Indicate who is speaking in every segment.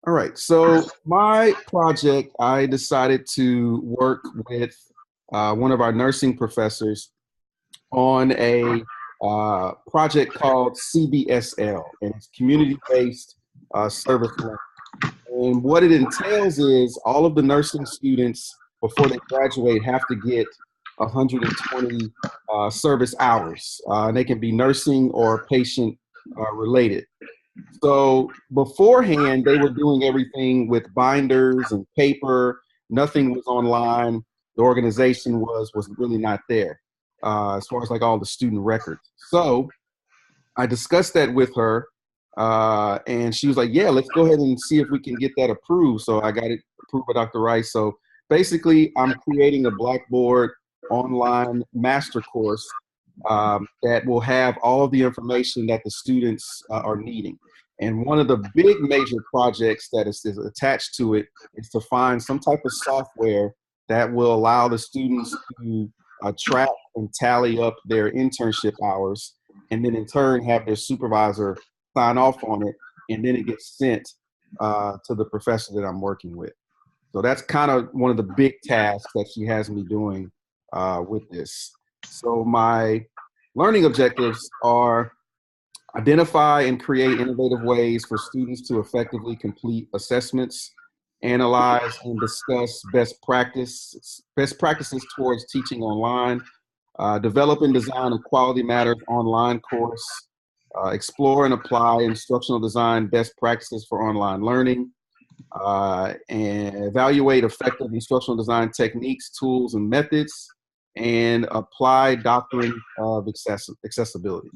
Speaker 1: All right. So my project, I decided to work with one of our nursing professors on a project called CBSL, and it's community-based service learning. And what it entails is all of the nursing students before they graduate have to get 120 service hours. And they can be nursing or patient related. So beforehand, they were doing everything with binders and paper. Nothing was online. The organization was really not there as far as like all the student records. So I discussed that with her, and she was like, "Yeah, let's go ahead and see if we can get that approved." So I got it approved by Dr. Rice. So basically, I'm creating a Blackboard online master course that will have all of the information that the students are needing. And one of the big major projects that is attached to it is to find some type of software that will allow the students to track and tally up their internship hours, and then in turn have their supervisor sign off on it, and then it gets sent to the professor that I'm working with. So that's kind of one of the big tasks that she has me doing with this. So my learning objectives are identify and create innovative ways for students to effectively complete assessments, analyze and discuss best practices towards teaching online, develop and design a quality matters online course, explore and apply instructional design best practices for online learning, and evaluate effective instructional design techniques, tools, and methods, and apply doctrine of accessibility.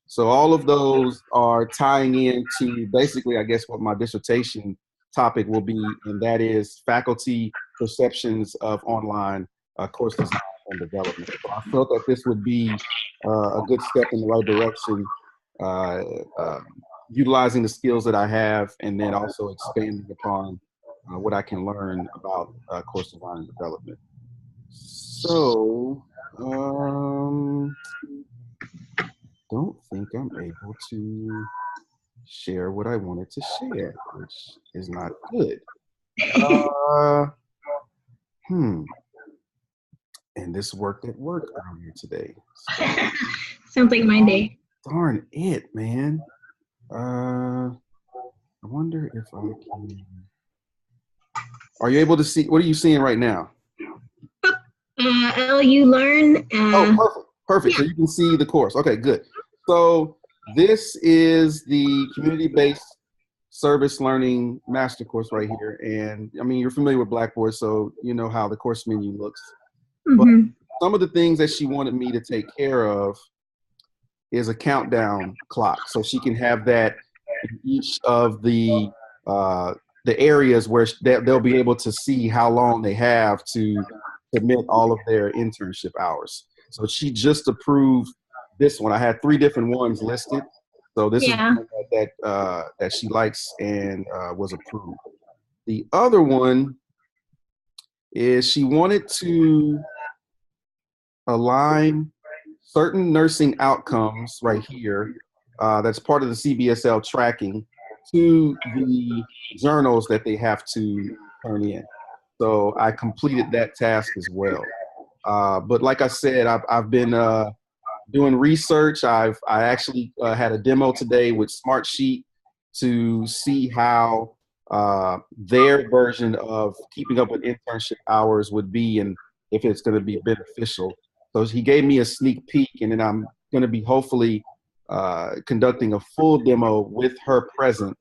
Speaker 1: So all of those are tying into basically, I guess, what my dissertation topic will be, and that is faculty perceptions of online course design and development. So I felt that this would be a good step in the right direction, uh, uh, utilizing the skills that I have, and then also expanding upon what I can learn about course design and development. So, don't think I'm able to share what I wanted to share, which is not good. Uh, hmm. And this worked at work earlier today. So,
Speaker 2: Sounds like my day.
Speaker 1: darn it, man. I wonder if I can. Are you able to see? What are you seeing right now?
Speaker 2: LU Learn.
Speaker 1: Oh, perfect. Perfect.
Speaker 2: Yeah.
Speaker 1: So you can see the course. Okay, good. So this is the community-based service learning master course right here. And I mean, you're familiar with Blackboard, so you know how the course menu looks. But
Speaker 2: Mm-hmm.
Speaker 1: some of the things that she wanted me to take care of is a countdown clock. So she can have that in each of the areas where they'll be able to see how long they have to submit all of their internship hours. So she just approved this one. I had three different ones listed. So this is the
Speaker 2: Yeah.
Speaker 1: one that she likes and was approved. The other one is she wanted to align certain nursing outcomes right here that's part of the CBSL tracking to the journals that they have to turn in. So I completed that task as well. But like I said, I've been doing research. I actually had a demo today with Smartsheet to see how their version of keeping up with internship hours would be and if it's going to be beneficial. So he gave me a sneak peek, and then I'm going to be hopefully conducting a full demo with her present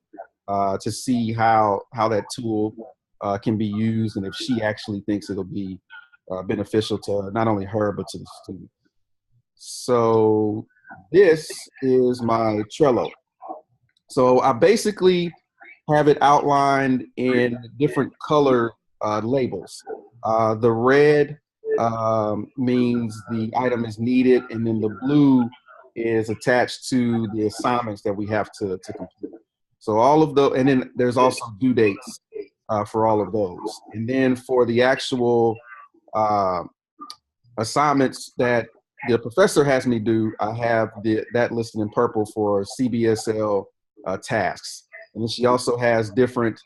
Speaker 1: to see how that tool can be used and if she actually thinks it'll be beneficial to not only her but to the student. So this is my Trello. So I basically have it outlined in different color labels. The red means the item is needed, and then the blue is attached to the assignments that we have to complete. So all of the, and then there's also due dates for all of those. And then for the actual uh, assignments that the professor has me do, I have that listed in purple for CBSL tasks. And then she also has different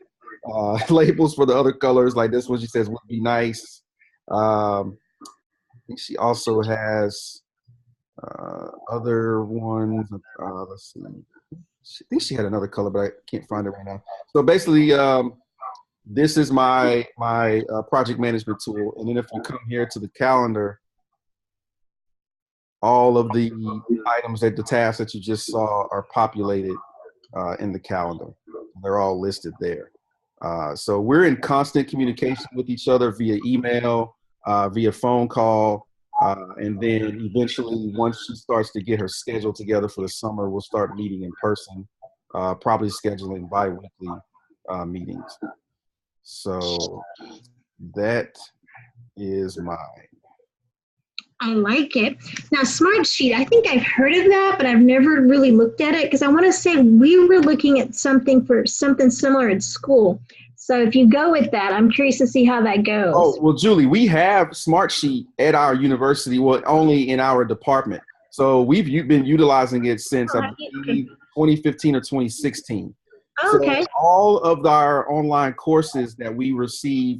Speaker 1: labels for the other colors. Like this one, she says would be nice. I think she also has other ones. Let's see. I think she had another color, but I can't find it right now. So basically, this is my project management tool. And then if you come here to the calendar, all of the items the tasks that you just saw are populated in the calendar. They're all listed there. So we're in constant communication with each other via email, via phone call, and then eventually once she starts to get her schedule together for the summer, we'll start meeting in person, probably scheduling bi-weekly meetings. So that is mine.
Speaker 2: I like it. Now, Smartsheet, I think I've heard of that, but I've never really looked at it because I want to say we were looking at something similar in school. So if you go with that, I'm curious to see how that goes.
Speaker 1: Oh, well, Julie, we have Smartsheet at our university, well, only in our department. So we've been utilizing it since, I believe, 2015 or 2016.
Speaker 2: Okay.
Speaker 1: So all of our online courses that we receive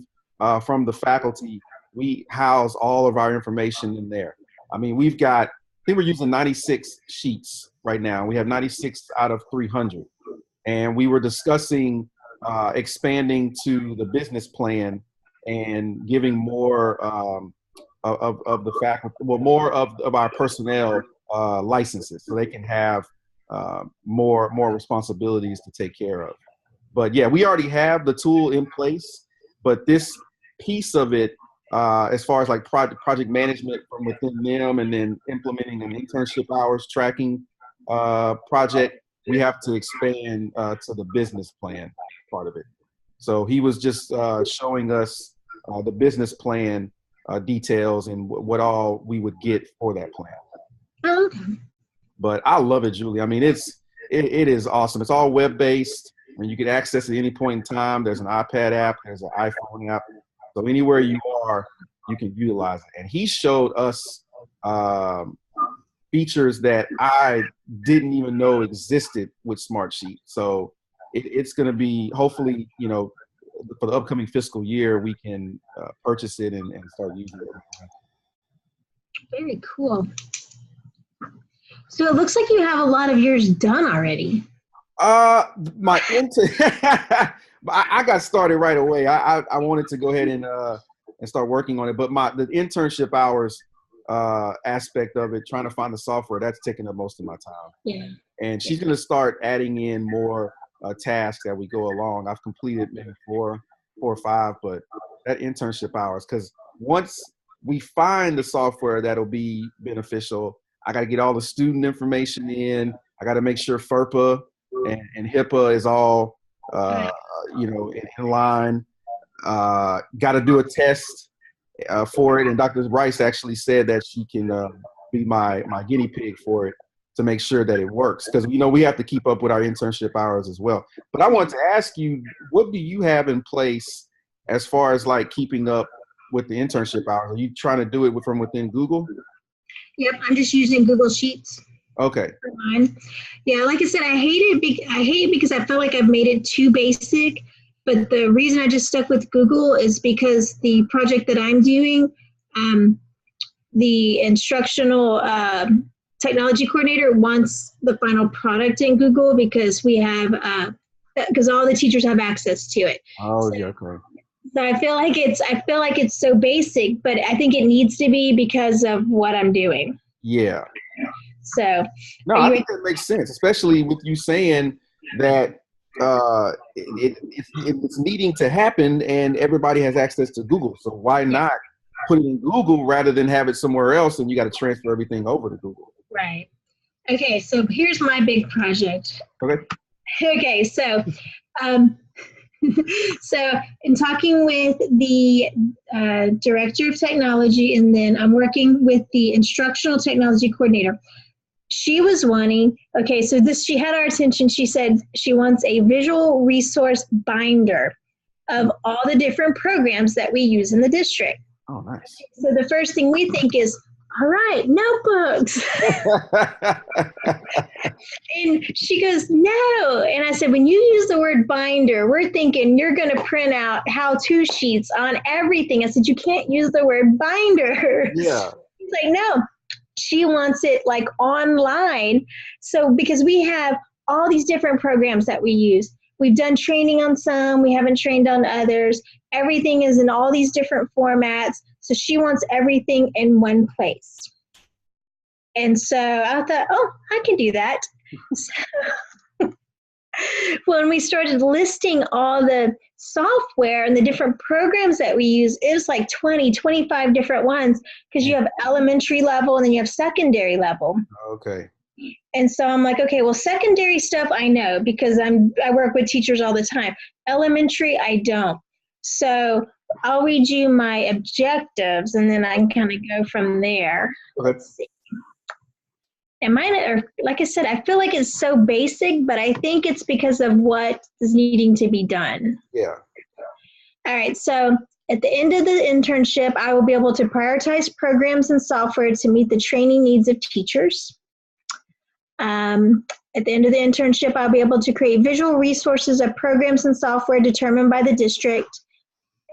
Speaker 1: from the faculty, we house all of our information in there. I mean, I think we're using 96 sheets right now. We have 96 out of 300. And we were discussing expanding to the business plan and giving more of the faculty, well, more of our personnel licenses so they can have more responsibilities to take care of. But yeah, we already have the tool in place, but this piece of it, as far as like project management from within them and then implementing an internship hours tracking project, we have to expand to the business plan part of it. So he was just showing us the business plan details and what all we would get for that plan.
Speaker 2: Oh, okay.
Speaker 1: But I love it, Julie. I mean, it is awesome. It's all web-based, and you can access it at any point in time. There's an iPad app. There's an iPhone app. So anywhere you are, you can utilize it. And he showed us features that I didn't even know existed with Smartsheet. So it's going to be, hopefully, for the upcoming fiscal year, we can purchase it and start using it.
Speaker 2: Very cool. So it looks like you have a lot of yours done already.
Speaker 1: I got started right away. I wanted to go ahead and start working on it, but the internship hours aspect of it, trying to find the software, that's taking up most of my time.
Speaker 2: Yeah.
Speaker 1: And she's going to start adding in more tasks as we go along. I've completed maybe four or five, but that internship hours, because once we find the software that'll be beneficial, I got to get all the student information in. I got to make sure FERPA and HIPAA is all, in line. Got to do a test for it. And Dr. Bryce actually said that she can be my guinea pig for it to make sure that it works. Because, we have to keep up with our internship hours as well. But I wanted to ask you, what do you have in place as far as like keeping up with the internship hours? Are you trying to do it from within Google?
Speaker 2: Yep, I'm just using Google Sheets.
Speaker 1: Okay.
Speaker 2: Yeah, like I said, I hate it because I feel like I've made it too basic. But the reason I just stuck with Google is because the project that I'm doing, the instructional technology coordinator wants the final product in Google because we have because all the teachers have access to it.
Speaker 1: Oh, yeah, okay.
Speaker 2: So I feel like it's so basic, but I think it needs to be because of what I'm doing.
Speaker 1: Yeah.
Speaker 2: So
Speaker 1: no, I think that makes sense, especially with you saying that it's needing to happen and everybody has access to Google. So why not put it in Google rather than have it somewhere else and you got to transfer everything over to Google?
Speaker 2: Right. Okay, so here's my big project. Okay, so so in talking with the director of technology, and then I'm working with the instructional technology coordinator. She was wanting, she had our attention. She said she wants a visual resource binder of all the different programs that we use in the district.
Speaker 1: Oh, nice.
Speaker 2: So the first thing we think is, all right, notebooks. And she goes, no. And I said, when you use the word binder, we're thinking you're going to print out how-to sheets on everything. I said, you can't use the word binder.
Speaker 1: Yeah.
Speaker 2: She's like, no, she wants it like online. So because we have all these different programs that we use. We've done training on some, we haven't trained on others. Everything is in all these different formats. So she wants everything in one place. And so I thought, oh, I can do that. So when we started listing all the software and the different programs that we use, it was like 20, 25 different ones because you have elementary level and then you have secondary level.
Speaker 1: Okay.
Speaker 2: And so I'm like, okay, well, secondary stuff I know because I work with teachers all the time. Elementary, I don't. So I'll read you my objectives and then I can kind of go from there.
Speaker 1: Okay.
Speaker 2: Let's see. And mine are, like I said, I feel like it's so basic, but I think it's because of what is needing to be done.
Speaker 1: Yeah.
Speaker 2: All right, so at the end of the internship, I will be able to prioritize programs and software to meet the training needs of teachers. At the end of the internship, I'll be able to create visual resources of programs and software determined by the district.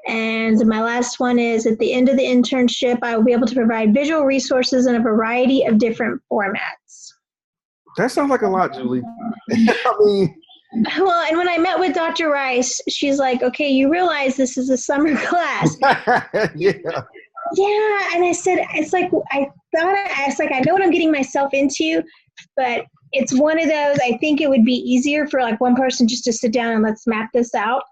Speaker 2: And my last one is at the end of the internship, I will be able to provide visual resources in a variety of different formats.
Speaker 1: That sounds like a lot, Julie. I mean,
Speaker 2: well, and when I met with Dr. Rice, she's like, okay, you realize this is a summer class.
Speaker 1: Yeah.
Speaker 2: Yeah, and I said, it's like, I know what I'm getting myself into, but it's one of those, I think it would be easier for like one person just to sit down and let's map this out.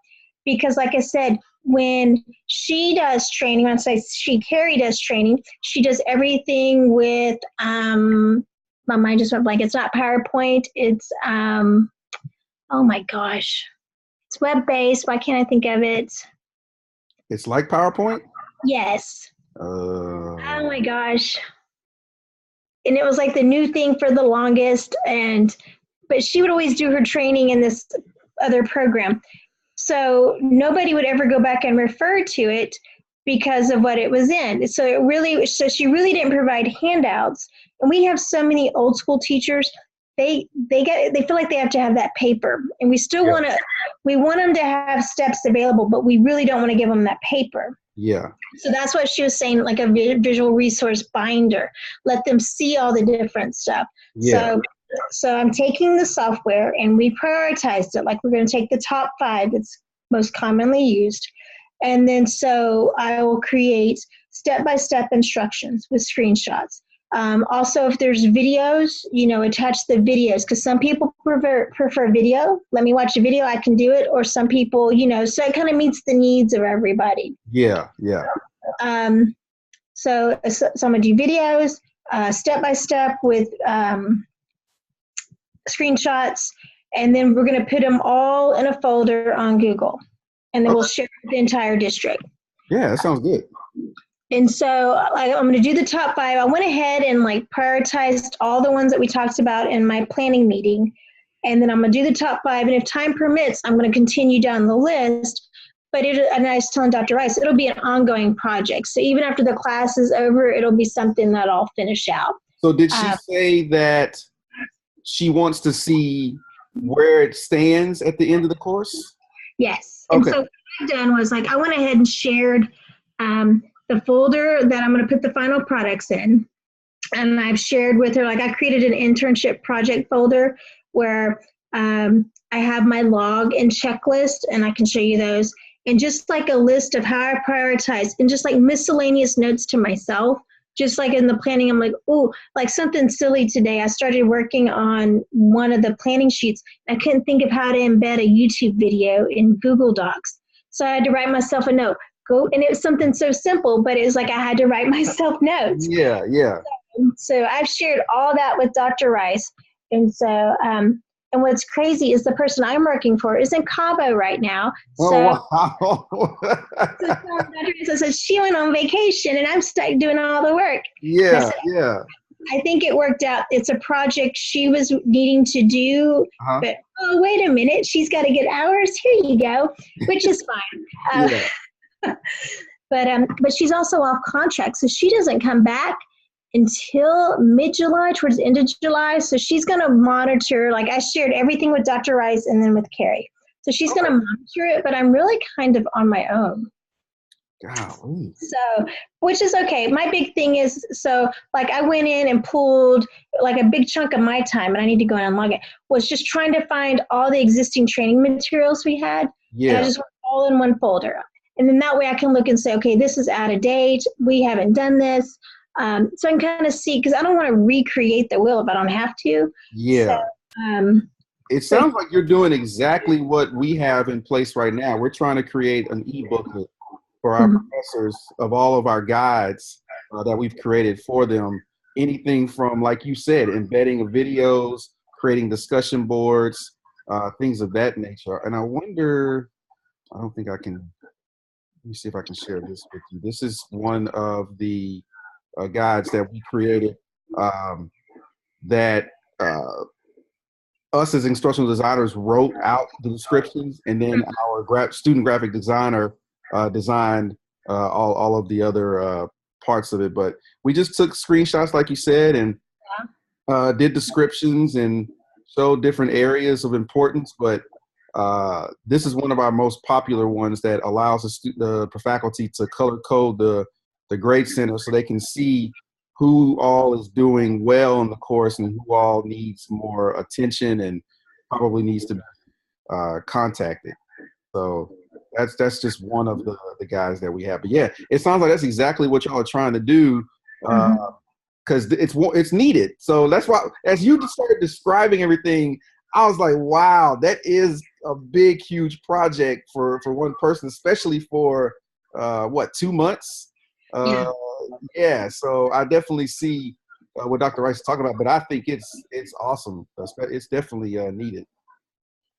Speaker 2: Because like I said, when she does training, when I say Carrie does training, she does everything with, my mind just went blank. It's not PowerPoint. It's, oh my gosh. It's web-based. Why can't I think of it?
Speaker 1: It's like PowerPoint?
Speaker 2: Yes.
Speaker 1: Oh
Speaker 2: my gosh. And it was like the new thing for the longest. But she would always do her training in this other program. So nobody would ever go back and refer to it because of what it was in. So she really didn't provide handouts. And we have so many old school teachers, they feel like they have to have that paper. And we still want them to have steps available, but we really don't want to give them that paper.
Speaker 1: Yeah.
Speaker 2: So that's what she was saying, like a visual resource binder. Let them see all the different stuff.
Speaker 1: Yeah.
Speaker 2: So I'm taking the software and we prioritized it. Like we're going to take the top 5 that's most commonly used. And then so I will create step-by-step instructions with screenshots. Also, if there's videos, attach the videos because some people prefer video. Let me watch a video, I can do it. Or some people, so it kind of meets the needs of everybody.
Speaker 1: Yeah, yeah.
Speaker 2: So I'm going to do videos, step-by-step with screenshots, and then we're going to put them all in a folder on Google. And then we'll share it with the entire district.
Speaker 1: Yeah, that sounds good.
Speaker 2: And so I'm going to do the top 5. I went ahead and prioritized all the ones that we talked about in my planning meeting. And then I'm going to do the top 5. And if time permits, I'm going to continue down the list. But and I was telling Dr. Rice, it'll be an ongoing project. So even after the class is over, it'll be something that I'll finish out.
Speaker 1: So did she say that she wants to see where it stands at the end of the course?
Speaker 2: Yes.
Speaker 1: Okay.
Speaker 2: And so what I've done was I went ahead and shared the folder that I'm going to put the final products in. And I've shared with her, I created an internship project folder where I have my log and checklist, and I can show you those. And just a list of how I prioritize and just miscellaneous notes to myself. Just in the planning, I'm something silly today. I started working on one of the planning sheets. I couldn't think of how to embed a YouTube video in Google Docs. So I had to write myself a note. And it was something so simple, but it was I had to write myself notes.
Speaker 1: Yeah, yeah.
Speaker 2: So I've shared all that with Dr. Rice. And so, and what's crazy is the person I'm working for is in Cabo right now. So,
Speaker 1: wow.
Speaker 2: so Dr. Rice said she went on vacation and I'm stuck doing all the work.
Speaker 1: Yeah, yeah.
Speaker 2: I think it worked out. It's a project she was needing to do, but wait a minute, she's got to get hours. Here you go, which is fine.
Speaker 1: Yeah.
Speaker 2: But she's also off contract, so she doesn't come back until mid-July, towards the end of July. So she's going to monitor, like I shared everything with Dr. Rice and then with Carrie. So she's going to monitor it, but I'm really kind of on my own.
Speaker 1: Golly.
Speaker 2: So, which is okay. My big thing is, so like I went in and pulled like a big chunk of my time, and I need to go in and log it, was just trying to find all the existing training materials we had.
Speaker 1: Yeah.
Speaker 2: And I just went all in one folder. And then that way I can look and say, okay, this is out of date. We haven't done this. So I can kind of see, because I don't want to recreate the wheel if I don't have to.
Speaker 1: Yeah.
Speaker 2: So,
Speaker 1: it sounds like you're doing exactly what we have in place right now. We're trying to create an e-booklet for our professors of all of our guides that we've created for them. Anything from, like you said, embedding of videos, creating discussion boards, things of that nature. And I wonder, I don't think I can, let me see if I can share this with you. This is one of the guides that we created that us as instructional designers wrote out the descriptions, and then our student graphic designer designed all of the other parts of it. But we just took screenshots, like you said, and did descriptions and showed different areas of importance. But this is one of our most popular ones that allows the faculty to color code the grade center so they can see who all is doing well in the course and who all needs more attention and probably needs to be contacted. So that's just one of the guys that we have. But yeah, it sounds like that's exactly what y'all are trying to do, because it's needed. So that's why, as you started describing everything, I was like, wow, that is a big, huge project for one person, especially for 2 months? Yeah, so I definitely see what Dr. Rice is talking about, but I think it's awesome. It's definitely needed.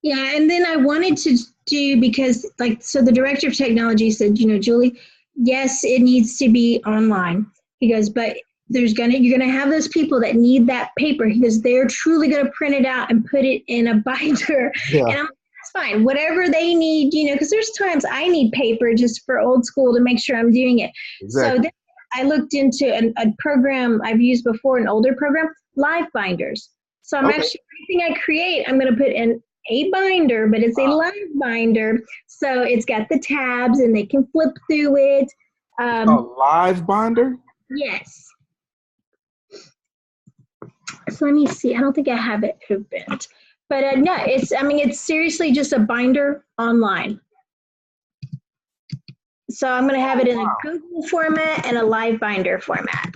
Speaker 2: Yeah, and then I wanted to do, because so the director of technology said, Julie, yes, it needs to be online. He goes, but you're gonna have those people that need that paper. He goes, they're truly gonna print it out and put it in a binder.
Speaker 1: Yeah.
Speaker 2: And I'm like, that's fine, whatever they need, because there's times I need paper just for old school to make sure I'm doing it.
Speaker 1: Exactly.
Speaker 2: So then I looked into a program I've used before, an older program, Live Binders. So I'm actually, everything I create, I'm going to put in a binder, but it's a live binder. So it's got the tabs and they can flip through it.
Speaker 1: A live binder?
Speaker 2: Yes. So let me see. I don't think I have it opened. But no, it's seriously just a binder online. So I'm going to have it in a Google format and a live binder format.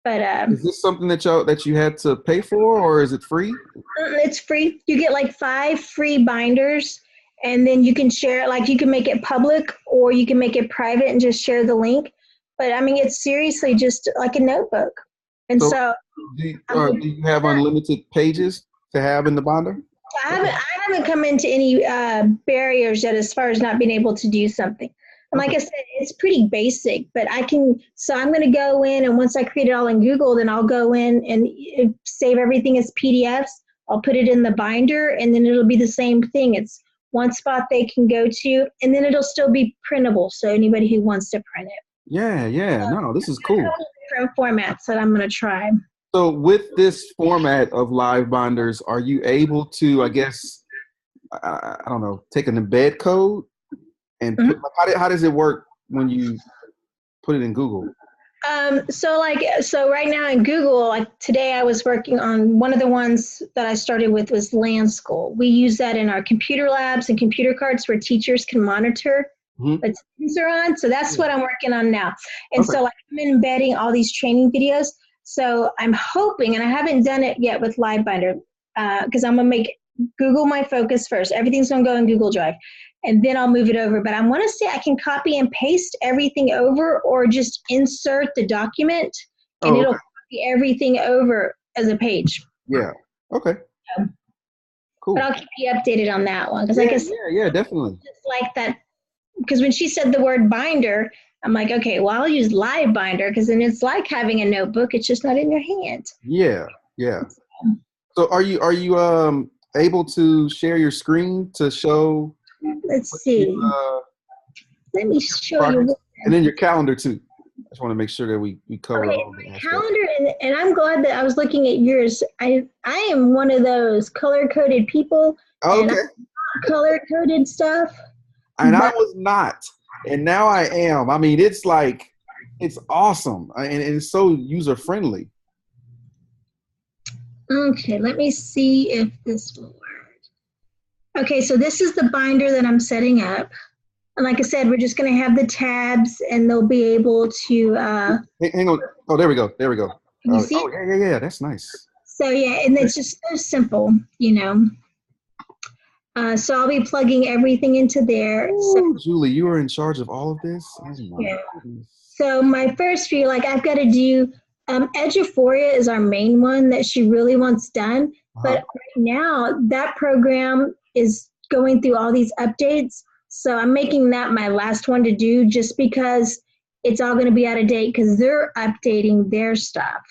Speaker 2: But
Speaker 1: is this something that you had to pay for, or is it free?
Speaker 2: It's free. You get like 5 free binders, and then you can share it. Like you can make it public, or you can make it private and just share the link. But it's seriously just like a notebook. And so
Speaker 1: do you have unlimited pages to have in the binder?
Speaker 2: I haven't come into any barriers yet as far as not being able to do something. And like I said, it's pretty basic, but so I'm going to go in, and once I create it all in Google, then I'll go in and save everything as PDFs. I'll put it in the binder, and then it'll be the same thing. It's one spot they can go to, and then it'll still be printable. So anybody who wants to print it.
Speaker 1: Yeah. No, this is cool.
Speaker 2: Different formats that I'm going to try.
Speaker 1: So with this format of live binders, are you able to, I guess, I don't know, take an embed code and how does it work when you put it in Google?
Speaker 2: So right now in Google, like today I was working on one of the ones that I started with was Land School. We use that in our computer labs and computer carts where teachers can monitor what students are on. So that's what I'm working on now. And so I'm embedding all these training videos. So I'm hoping, and I haven't done it yet with Live Binder, because I'm going to make Google my focus first. Everything's going to go in Google Drive, and then I'll move it over. But I want to say I can copy and paste everything over, or just insert the document, and it'll copy everything over as a page.
Speaker 1: Yeah. Okay. Cool.
Speaker 2: But I'll keep you updated on that one. Because like I said,
Speaker 1: yeah, definitely.
Speaker 2: It's like that, because when she said the word binder, I'm like, okay, well, I'll use Live Binder, because then it's like having a notebook. It's just not in your hand.
Speaker 1: Yeah. So are you able to share your screen to show?
Speaker 2: Let's see. Let me show you.
Speaker 1: And then your calendar too. just want to make sure that we cover
Speaker 2: Okay,
Speaker 1: all the
Speaker 2: my
Speaker 1: aspects.
Speaker 2: calendar, and I'm glad that I was looking at yours. I am one of those color coded people, and I
Speaker 1: Okay.
Speaker 2: color coded stuff.
Speaker 1: And I
Speaker 2: But
Speaker 1: was not, and now I am. I mean, it's like it's awesome, and it's so user friendly.
Speaker 2: okay, let me see if this will work. Okay, so this is the binder that I'm setting up. And like I said, we're just going to have the tabs and they'll be able to,
Speaker 1: Hang on. Oh, there we go. There we go.
Speaker 2: can you see?
Speaker 1: Yeah. That's nice.
Speaker 2: So yeah, and it's just so simple, you know. So I'll be plugging everything into there. So
Speaker 1: Ooh, Julie, you are in charge of all of this. Oh my
Speaker 2: yeah.
Speaker 1: goodness.
Speaker 2: So my first few, like I've got to do, Eduphoria is our main one that she really wants done. But
Speaker 1: Uh-huh.
Speaker 2: right now that program is going through all these updates. So I'm making that my last one to do just because it's all going to be out of date because they're updating their stuff.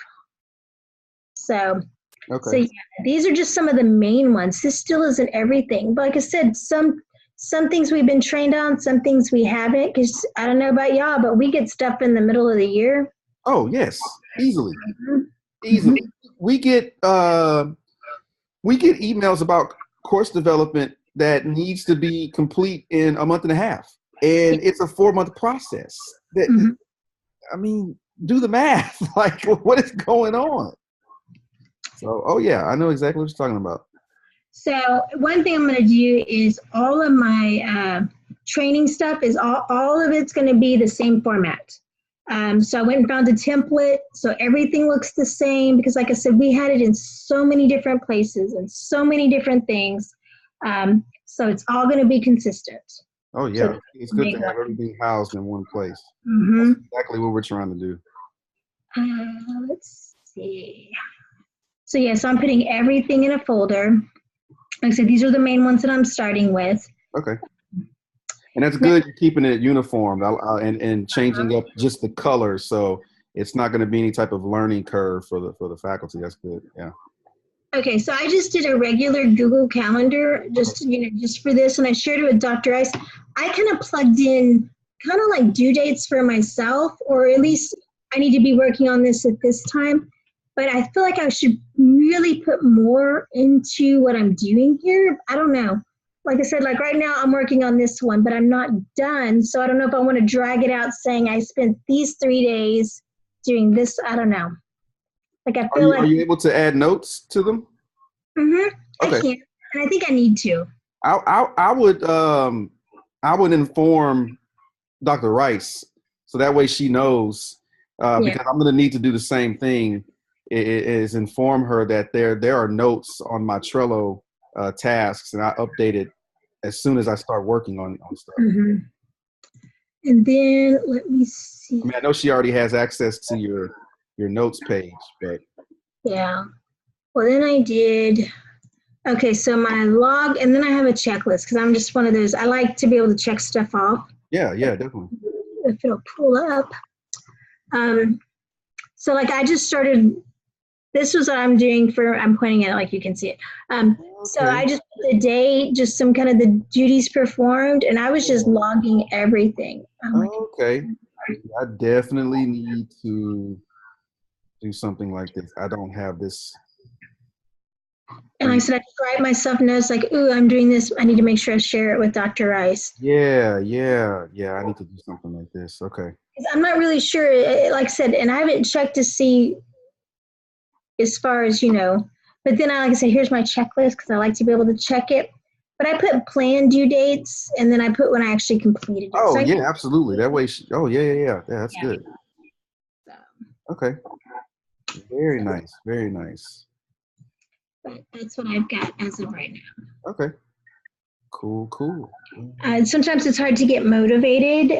Speaker 2: So
Speaker 1: Okay.
Speaker 2: yeah, these are just some of the main ones. This still isn't everything. But like I said, some things we've been trained on, some things we haven't. Because I don't know about y'all, but we get stuff in the middle of the year.
Speaker 1: Oh yes, easily,
Speaker 2: Mm-hmm.
Speaker 1: easily. We get uh, we get emails about course development that needs to be complete in a month and a half, and it's a 4 month process. That
Speaker 2: Mm-hmm.
Speaker 1: I mean, do the math. Like, what is going on? So, oh yeah, I know exactly what you're talking about.
Speaker 2: So one thing I'm going to do is all of my training stuff is all of it's going to be the same format. So I went and found a template so everything looks the same because like I said, we had it in so many different places and so many different things. So it's all going to be consistent.
Speaker 1: Oh
Speaker 2: So
Speaker 1: yeah, it's good to
Speaker 2: make
Speaker 1: have
Speaker 2: one.
Speaker 1: everything housed in one place. That's
Speaker 2: Mm-hmm.
Speaker 1: exactly what we're trying to do.
Speaker 2: Let's see. So yes, I'm putting everything in a folder. Like I said, these are the main ones that I'm starting with.
Speaker 1: Okay. And that's
Speaker 2: Now,
Speaker 1: good. You're keeping it uniform and changing up just the color, so it's not going to be any type of learning curve for the faculty. That's good. Yeah.
Speaker 2: okay, so I just did a regular Google Calendar, just just for this, and I shared it with Dr. Ice. I kind of plugged in kind of like due dates for myself, or at least I need to be working on this at this time. But I feel like I should really put more into what I'm doing here. I don't know. Like I said, like right now I'm working on this one, but I'm not done. So I don't know if I want to drag it out saying I spent these 3 days doing this. I don't know. Like I
Speaker 1: Are
Speaker 2: feel
Speaker 1: you are
Speaker 2: like
Speaker 1: you able to add notes to them?
Speaker 2: I
Speaker 1: Okay.
Speaker 2: can, and I think I need to.
Speaker 1: I would inform Dr. Rice so that way she knows
Speaker 2: Yeah.
Speaker 1: because I'm going to need to do the same thing. Is inform her that there are notes on my Trello tasks, and I update it as soon as I start working on stuff.
Speaker 2: hmm And then let me
Speaker 1: I mean,
Speaker 2: see.
Speaker 1: I know she already has access to your notes page, but
Speaker 2: Yeah. Well, then I did. Okay, so my log, and then I have a checklist because I'm just one of those. I like to be able to check stuff off
Speaker 1: yeah, definitely.
Speaker 2: if it'll pull up. Um, so like I just started. This was what I'm doing for. I'm pointing at it like you can see it. So
Speaker 1: Okay.
Speaker 2: I just put the day, just some kind of the duties performed, and I was just logging everything. Oh my God.
Speaker 1: Okay. I definitely need to do something like this. I don't have this.
Speaker 2: And like I said, I just write myself notes like, ooh, I'm doing this. I need to make sure I share it with Dr. Rice.
Speaker 1: Yeah. I need to do something like this. Okay.
Speaker 2: I'm not really sure, like I said, and I haven't checked to see as far as, but then like I said, here's my checklist because I like to be able to check it. But I put planned due dates and then I put when I actually completed it.
Speaker 1: Oh
Speaker 2: So
Speaker 1: yeah, absolutely. That way. Oh yeah. That's
Speaker 2: yeah,
Speaker 1: good.
Speaker 2: so,
Speaker 1: Okay. Very
Speaker 2: so,
Speaker 1: nice. Very nice.
Speaker 2: but that's what I've got as of right now.
Speaker 1: Okay. Cool.
Speaker 2: Sometimes it's hard to get motivated.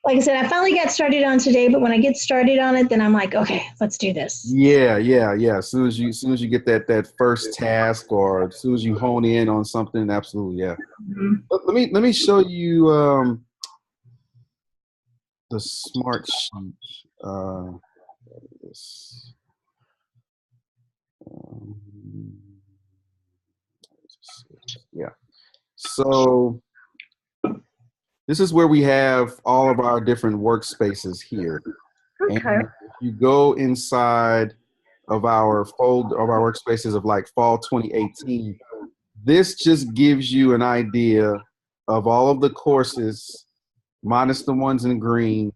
Speaker 2: Like I said, I finally got started on today, but when I get started on it, then I'm like, okay, let's do this.
Speaker 1: Yeah. As soon as you get that first task, or as soon as you hone in on something, absolutely, yeah.
Speaker 2: Mhm.
Speaker 1: Let me show you the smart sheet. This, um, yeah. So this is where we have all of our different workspaces here.
Speaker 2: Okay.
Speaker 1: And if you go inside of our workspaces of like fall 2018, this just gives you an idea of all of the courses, minus the ones in green,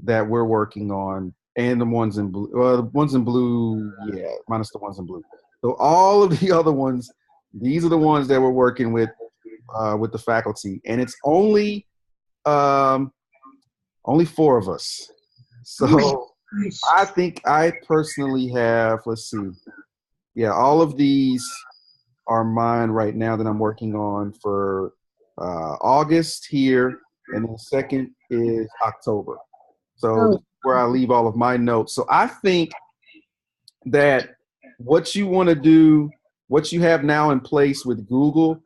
Speaker 1: that we're working on, and the ones in blue. Well, the ones in blue, yeah, minus the ones in blue. So all of the other ones, these are the ones that we're working with the faculty, and it's only 4 of us. So I think I personally have, let's see, yeah, all of these are mine right now that I'm working on for August here, and then the second is October. So this is where I leave all of my notes. So I think that what you want to do, what you have now in place with Google,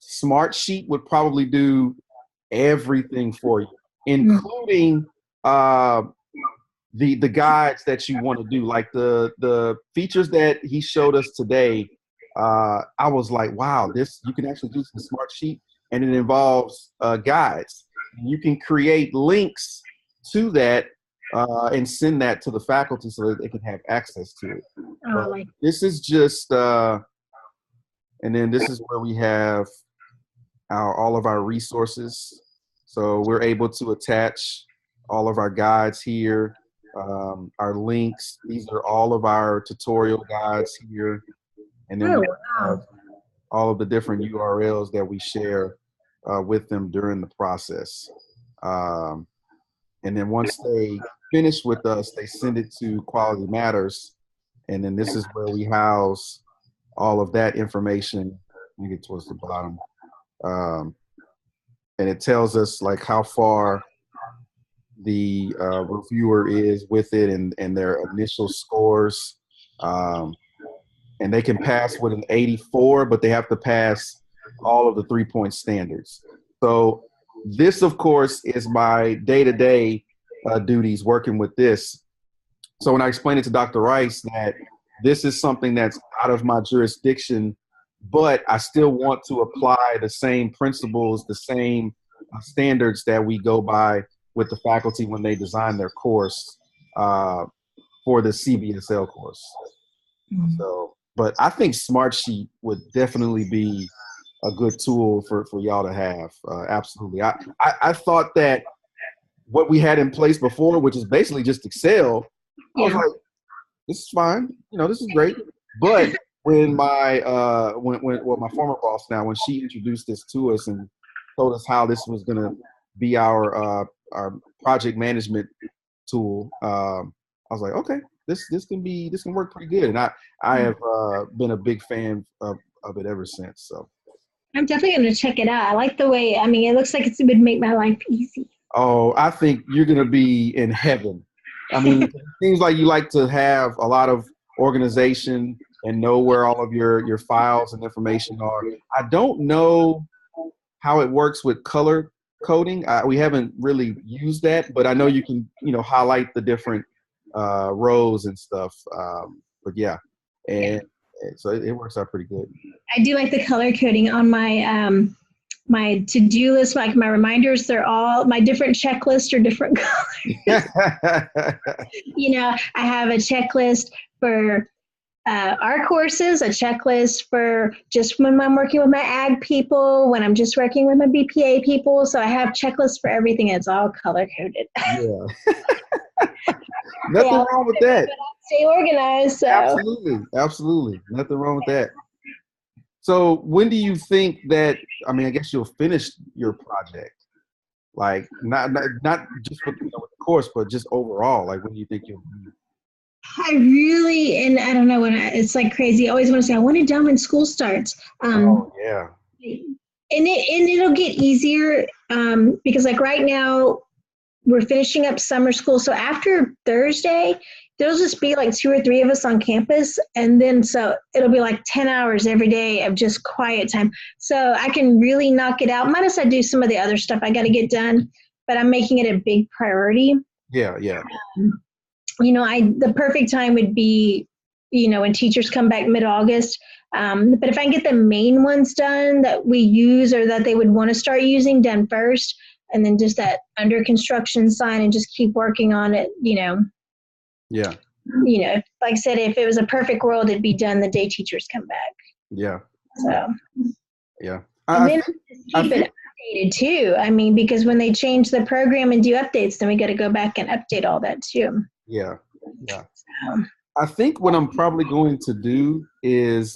Speaker 1: Smartsheet would probably do everything for you, including the guides that you want to do, like the features that he showed us today. I was like, wow, this you can actually do some Smartsheet, and it involves guides. You can create links to that and send that to the faculty so that they can have access to it. This is just, and then this is where we have all of our resources. So we're able to attach all of our guides here, our links. These are all of our tutorial guides here. And then we have all of the different URLs that we share with them during the process. And then once they finish with us, they send it to Quality Matters. And then this is where we house all of that information. You get towards the bottom. And it tells us like how far the reviewer is with it and their initial scores. And they can pass with an 84, but they have to pass all of the 3-point standards. So this, of course, is my day-to-day duties working with this. So when I explained it to Dr. Rice that this is something that's out of my jurisdiction, but I still want to apply the same principles, the same standards that we go by with the faculty when they design their course for the CBSL course. So, but I think Smartsheet would definitely be a good tool for y'all to have. Absolutely. I thought that what we had in place before, which is basically just Excel, I was like, this is fine. You know, this is great. But when my my former boss now, when she introduced this to us and told us how this was going to be our project management tool, I was like, okay, this can work pretty good. And I have been a big fan of it ever since. So
Speaker 2: I'm definitely going to check it out. I like the way, I mean, it looks like it would make my life easy.
Speaker 1: Oh, I think you're going to be in heaven. I mean, it seems like you like to have a lot of organization and know where all of your files and information are. I don't know how it works with color coding. We haven't really used that, but I know you can, highlight the different rows and stuff. But yeah, and so it works out pretty good.
Speaker 2: I do like the color coding on my my to-do list, like my reminders. They're all my different checklists are different colors. I have a checklist for our courses, a checklist for just when I'm working with my ag people, when I'm just working with my BPA people. So I have checklists for everything. It's all color coded.
Speaker 1: Yeah. Nothing wrong with that.
Speaker 2: Stay organized. So.
Speaker 1: Absolutely. Nothing wrong with that. So when do you think that, I guess you'll finish your project? Like not just with the course, but just overall, like when do you think you'll be?
Speaker 2: I really, and I don't know it's like crazy. I always want to say I want it done when school starts.
Speaker 1: Oh yeah.
Speaker 2: And it'll get easier because like right now we're finishing up summer school. So after Thursday, there'll just be like 2 or 3 of us on campus. And then so it'll be like 10 hours every day of just quiet time. So I can really knock it out. Minus I do some of the other stuff I got to get done, but I'm making it a big priority.
Speaker 1: Yeah.
Speaker 2: The perfect time would be, when teachers come back mid-August. But if I can get the main ones done that we use or that they would want to start using done first, and then just that under construction sign and just keep working on it,
Speaker 1: Yeah.
Speaker 2: Like I said, if it was a perfect world, it'd be done the day teachers come back.
Speaker 1: Yeah.
Speaker 2: So.
Speaker 1: Yeah.
Speaker 2: And then keep it updated too. I mean, because when they change the program and do updates, then we got to go back and update all that too.
Speaker 1: Yeah. Yeah. I think what I'm probably going to do is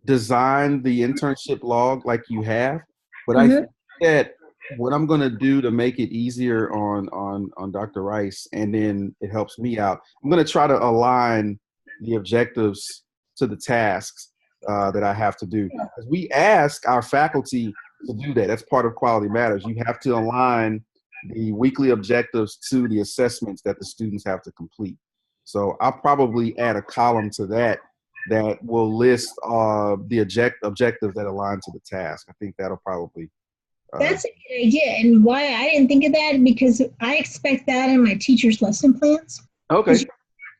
Speaker 1: design the internship log like you have, but I think that what I'm going to do to make it easier on Dr. Rice, and then it helps me out, I'm going to try to align the objectives to the tasks that I have to do. Because we ask our faculty to do that. That's part of Quality Matters. You have to align the weekly objectives to the assessments that the students have to complete. So I'll probably add a column to that will list the objectives that align to the task. I think that'll probably.
Speaker 2: That's a good idea. And why I didn't think of that, because I expect that in my teachers' lesson plans.
Speaker 1: Okay.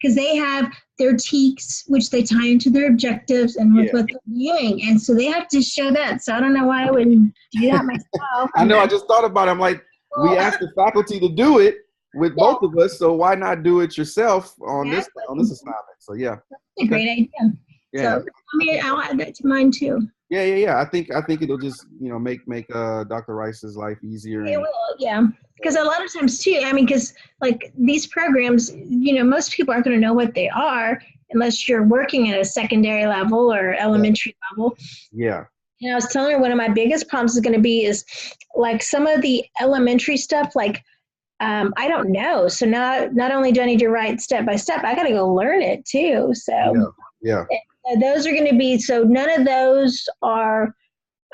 Speaker 2: Because they have their TEKs, which they tie into their objectives and with what they're doing. And so they have to show that. So I don't know why I wouldn't do that myself.
Speaker 1: I know. I just thought about it. I'm like, we asked the faculty to do it with both of us, so why not do it yourself on this assignment? So yeah.
Speaker 2: That's a great idea.
Speaker 1: Yeah.
Speaker 2: So I'll add that to mine too.
Speaker 1: Yeah. I think it'll just make Dr. Rice's life easier.
Speaker 2: It will, yeah. Because a lot of times too, I mean, because like these programs, most people aren't going to know what they are unless you're working at a secondary level or elementary level.
Speaker 1: Yeah.
Speaker 2: And I was telling her one of my biggest problems is going to be is like some of the elementary stuff, like I don't know. So not only do I need to write step by step, I got to go learn it too. So
Speaker 1: yeah.
Speaker 2: Those are going to be, so none of those are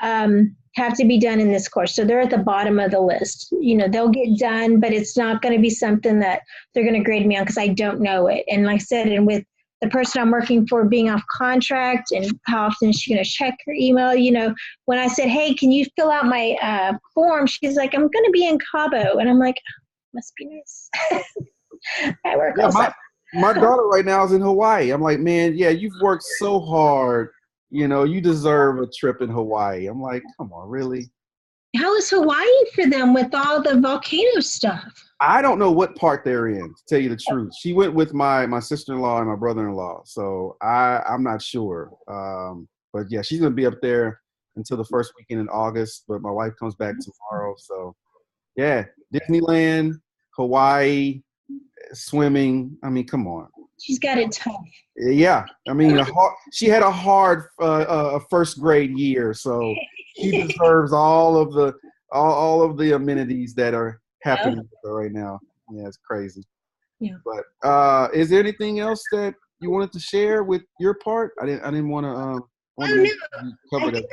Speaker 2: have to be done in this course. So they're at the bottom of the list. They'll get done, but it's not going to be something that they're going to grade me on because I don't know it. And like I said, and with the person I'm working for being off contract and how often is she going to check her email, when I said, hey, can you fill out my form? She's like, I'm going to be in Cabo. And I'm like, must be nice. I work also.
Speaker 1: My daughter right now is in Hawaii. I'm like, man, you've worked so hard. You deserve a trip in Hawaii. I'm like, come on, really?
Speaker 2: How is Hawaii for them with all the volcano stuff?
Speaker 1: I don't know what part they're in, to tell you the truth. She went with my sister-in-law and my brother-in-law, so I'm not sure. But yeah, she's gonna be up there until the first weekend in August. But my wife comes back tomorrow, so yeah, Disneyland, Hawaii, swimming. I mean, come on.
Speaker 2: She's got it tough.
Speaker 1: Yeah, I mean, she had a hard first grade year, so she deserves all of the amenities that are happening with her right now. Yeah, it's crazy.
Speaker 2: Yeah.
Speaker 1: But is there anything else that you wanted to share with your part? I didn't want to.
Speaker 2: Cover that.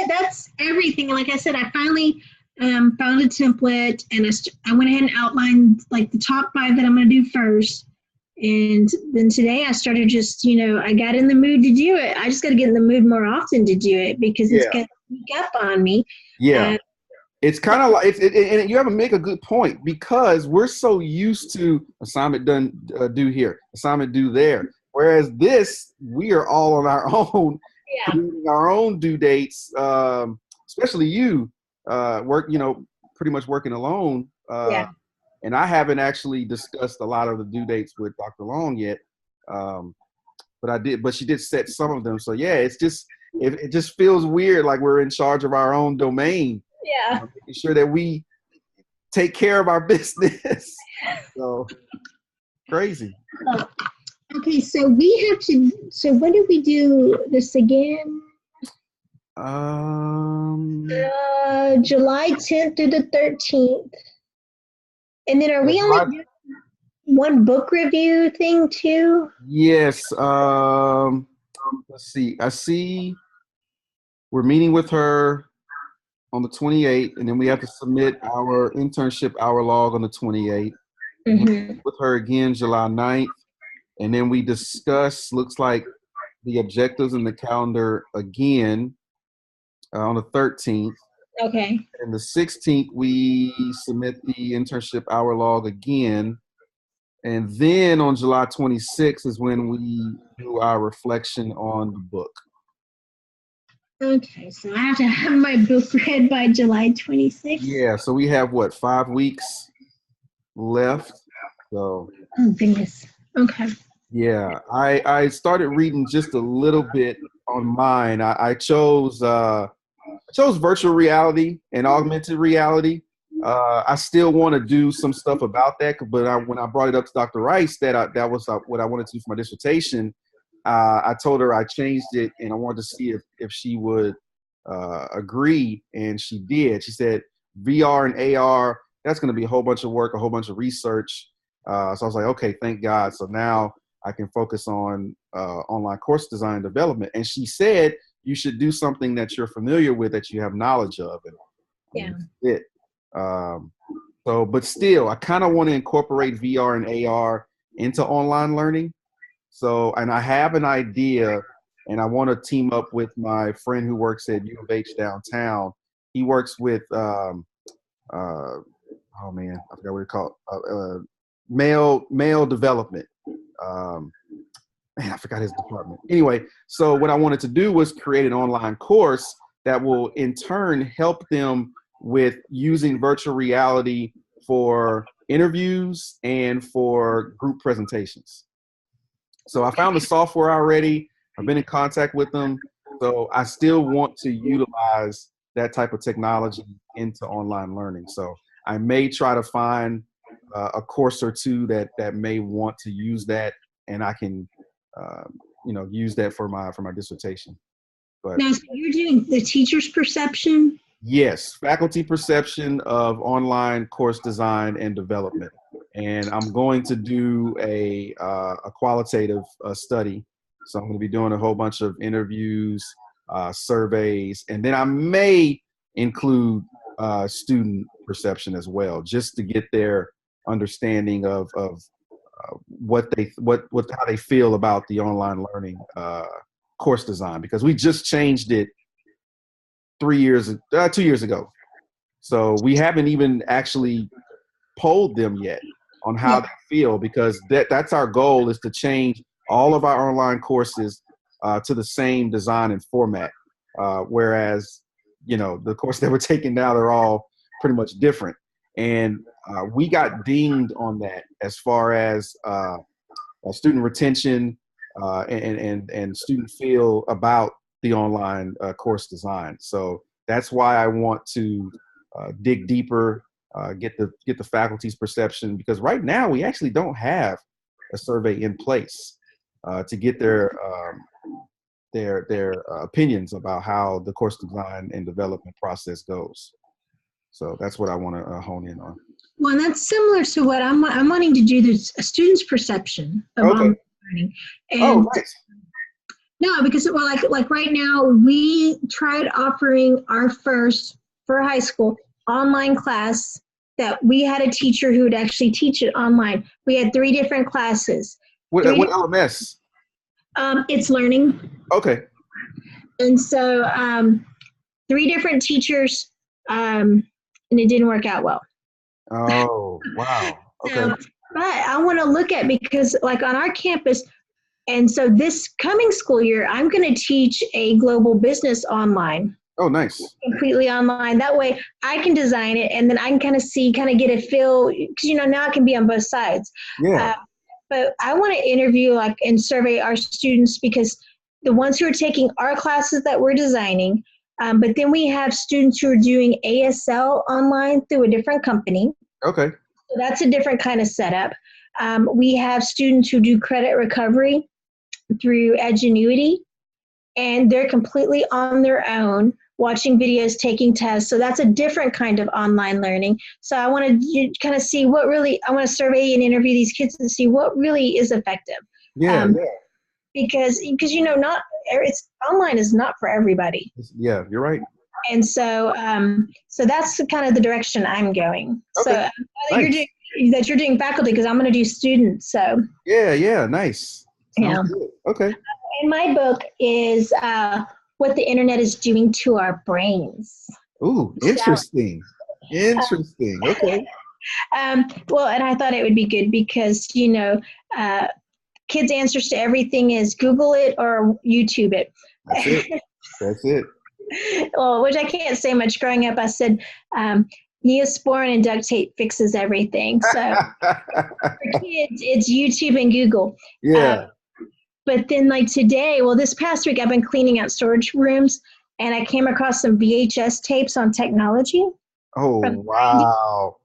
Speaker 2: That's everything. Like I said, I finally found a template, and I went ahead and outlined like the top 5 that I'm going to do first. And then today I started just, I got in the mood to do it. I just got to get in the mood more often to do it because it's going to sneak up on me.
Speaker 1: Yeah. It's kind of like, and you have to make a good point, because we're so used to assignment done, due here, assignment due there. Whereas this, we are all on our own, creating our own due dates, especially you, pretty much working alone. And I haven't actually discussed a lot of the due dates with Dr. Long yet, but she did set some of them. So yeah, it just feels weird, like we're in charge of our own domain.
Speaker 2: Yeah,
Speaker 1: making sure that we take care of our business. So crazy.
Speaker 2: Okay, so we have to. So when did we do this again? July 10th through the 13th. And then are we only doing one book review thing too?
Speaker 1: Yes. Let's see. I see we're meeting with her on the 28th, and then we have to submit our internship hour log on the 28th.
Speaker 2: Mm-hmm.
Speaker 1: With her again July 9th. And then we discuss, looks like, the objectives in the calendar again on the 13th.
Speaker 2: Okay.
Speaker 1: And the 16th, we submit the internship hour log again. And then on July 26th is when we do our reflection on the book.
Speaker 2: Okay, so I have to have my book read by July 26th.
Speaker 1: Yeah, so we have what, 5 weeks left. So
Speaker 2: Oh, goodness. Okay.
Speaker 1: yeah, I started reading just a little bit on mine. I chose virtual reality and augmented reality. I still want to do some stuff about that, but when I brought it up to Dr. Rice that was what I wanted to do for my dissertation, I told her I changed it and I wanted to see if she would agree, and she did. She said VR and AR, that's going to be a whole bunch of work, a whole bunch of research. So I was like, okay, thank God. So now I can focus on online course design and development. And she said you should do something that you're familiar with, that you have knowledge of. And I
Speaker 2: Yeah.
Speaker 1: mean, that's it. But still, I kind of want to incorporate VR and AR into online learning. So, and I have an idea, and I want to team up with my friend who works at U of H downtown. He works with, oh man, I forgot what it's called, male development. Um, Man, I forgot his department. Anyway, so what I wanted to do was create an online course that will in turn help them with using virtual reality for interviews and for group presentations. So I found the software already. I've been in contact with them. So I still want to utilize that type of technology into online learning. So I may try to find a course or two that may want to use that, and I can use that for my dissertation. But
Speaker 2: Now, so you're doing the teacher's perception?
Speaker 1: yes, faculty perception of online course design and development. And I'm going to do a qualitative study. So I'm going to be doing a whole bunch of interviews, surveys, and then I may include student perception as well, just to get their understanding of how they feel about the online learning course design, because we just changed it 2 years ago. So we haven't even actually polled them yet on how they feel, because that's our goal, is to change all of our online courses to the same design and format. Whereas, the course that we're taking now, they're all pretty much different. And we got dinged on that as far as student retention and student feel about the online course design. So that's why I want to dig deeper, get the faculty's perception, because right now we actually don't have a survey in place to get their opinions about how the course design and development process goes. So that's what I want to hone in on.
Speaker 2: Well, that's similar to what I'm wanting to do. There's a student's perception of
Speaker 1: Okay.
Speaker 2: online learning. And
Speaker 1: Oh, nice.
Speaker 2: no, because like right now, we tried offering our first, for high school, online class that we had a teacher who would actually teach it online. We had 3 different classes.
Speaker 1: What LMS?
Speaker 2: It's learning.
Speaker 1: Okay.
Speaker 2: And so 3 different teachers, and it didn't work out well.
Speaker 1: Oh, wow. Okay.
Speaker 2: So, but I want to look at, because like on our campus, and so this coming school year, I'm going to teach a global business online.
Speaker 1: Oh, nice.
Speaker 2: Completely online. That way I can design it, and then I can kind of get a feel, because now it can be on both sides.
Speaker 1: Yeah.
Speaker 2: But I want to interview and survey our students, because the ones who are taking our classes that we're designing, but then we have students who are doing ASL online through a different company.
Speaker 1: Okay.
Speaker 2: So that's a different kind of setup. We have students who do credit recovery through Edgenuity, and they're completely on their own, watching videos, taking tests. So that's a different kind of online learning. So I want to kind of see I want to survey and interview these kids and see what really is effective.
Speaker 1: Yeah.
Speaker 2: Because not it's online is not for everybody.
Speaker 1: Yeah, you're right.
Speaker 2: And so so that's kind of the direction I'm going.
Speaker 1: Okay.
Speaker 2: So nice. You're doing faculty, because I'm going to do students. So
Speaker 1: yeah, nice. Sounds good. Okay.
Speaker 2: And my book is what the internet is doing to our brains.
Speaker 1: Ooh, interesting. Interesting. Okay.
Speaker 2: Well, and I thought it would be good because kids' answers to everything is Google it or YouTube it.
Speaker 1: That's it.
Speaker 2: well, which I can't say much. Growing up, I said Neosporin and duct tape fixes everything. So for kids, it's YouTube and Google.
Speaker 1: Yeah.
Speaker 2: But then, like today, well, this past week, I've been cleaning out storage rooms, and I came across some VHS tapes on technology.
Speaker 1: Oh, wow.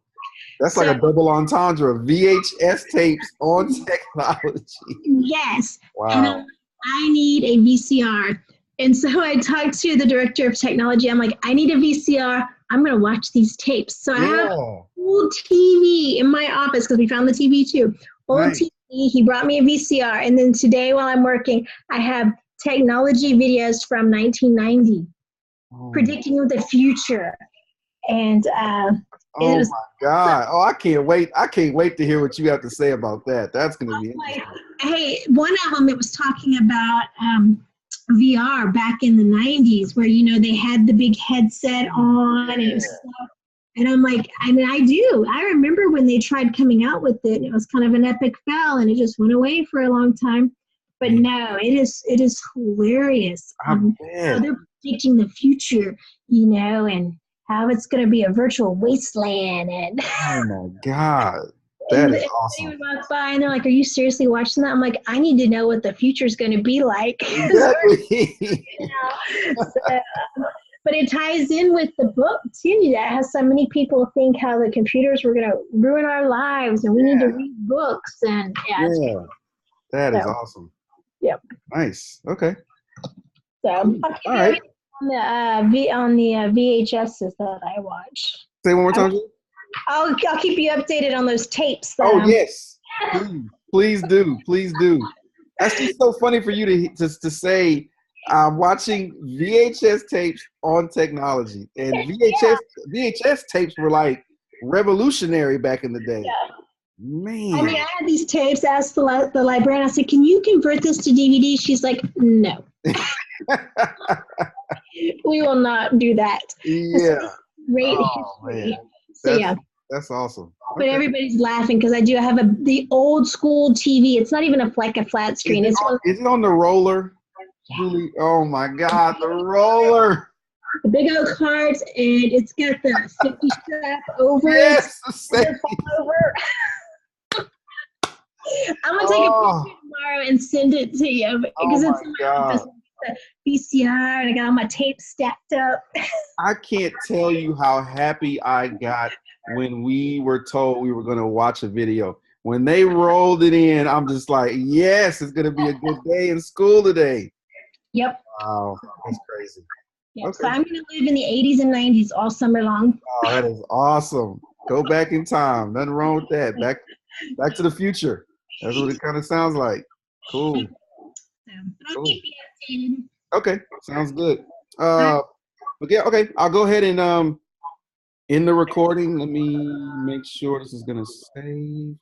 Speaker 1: That's like a double entendre. VHS tapes on technology.
Speaker 2: Yes.
Speaker 1: Wow.
Speaker 2: And I need a VCR. And so I talked to the director of technology. I'm like, I need a VCR. I'm going to watch these tapes. So I have a old TV in my office because we found the TV too. Old TV. He brought me a VCR. And then today while I'm working, I have technology videos from 1990 predicting the future. And
Speaker 1: oh my God. Oh, I can't wait. I can't wait to hear what you have to say about that. That's going to be interesting.
Speaker 2: Hey, one of them, it was talking about VR back in the 90s where, you know, they had the big headset on and it was stuff. And I'm like, I mean, I remember when they tried coming out with it, it was kind of an epic fail and it just went away for a long time. But no, it is hilarious. How they're predicting the future, you know, and how it's going to be a virtual wasteland. And
Speaker 1: oh my God, that is awesome.
Speaker 2: They would walk by and they're like, "Are you seriously watching that?" I'm like, "I need to know what the future is going to be like."
Speaker 1: Exactly.
Speaker 2: But it ties in with the book too. That has so many people think how the computers were going to ruin our lives, and we need to read books. And
Speaker 1: that is awesome.
Speaker 2: Yep.
Speaker 1: Nice. Okay.
Speaker 2: So all right. On the VHSs that I watch.
Speaker 1: Say one more time.
Speaker 2: I'll keep you updated on those tapes.
Speaker 1: Yes, please do. That's just so funny for you to say. I'm watching VHS tapes on technology, and VHS tapes were like revolutionary back in the day. Yeah. Man,
Speaker 2: I mean, I had these tapes. Asked the librarian. I said, "Can you convert this to DVD?" She's like, "No." We will not do that.
Speaker 1: Yeah.
Speaker 2: Great history. Man. So
Speaker 1: that's awesome.
Speaker 2: But everybody's laughing because I have the old school TV. It's not even a flat screen.
Speaker 1: Is it on the roller? Julie, oh my God, the roller.
Speaker 2: The big old cards, and it's got the safety strap over it. Over. I'm gonna take a picture tomorrow and send it to you because it's in my office. VCR, and I got all my tapes stacked up.
Speaker 1: I can't tell you how happy I got when we were told we were going to watch a video. When they rolled it in, I'm just like, yes, it's going to be a good day in school today.
Speaker 2: Yep.
Speaker 1: Wow, that's crazy.
Speaker 2: Yep. Okay. So I'm going to live in the 80s and 90s all summer long.
Speaker 1: Oh, that is awesome. Go back in time. Nothing wrong with that. Back to the future. That's what it kind of sounds like. Cool.
Speaker 2: I'll keep you updated.
Speaker 1: Okay, sounds good. Okay, I'll go ahead and in the recording. Let me make sure this is gonna save.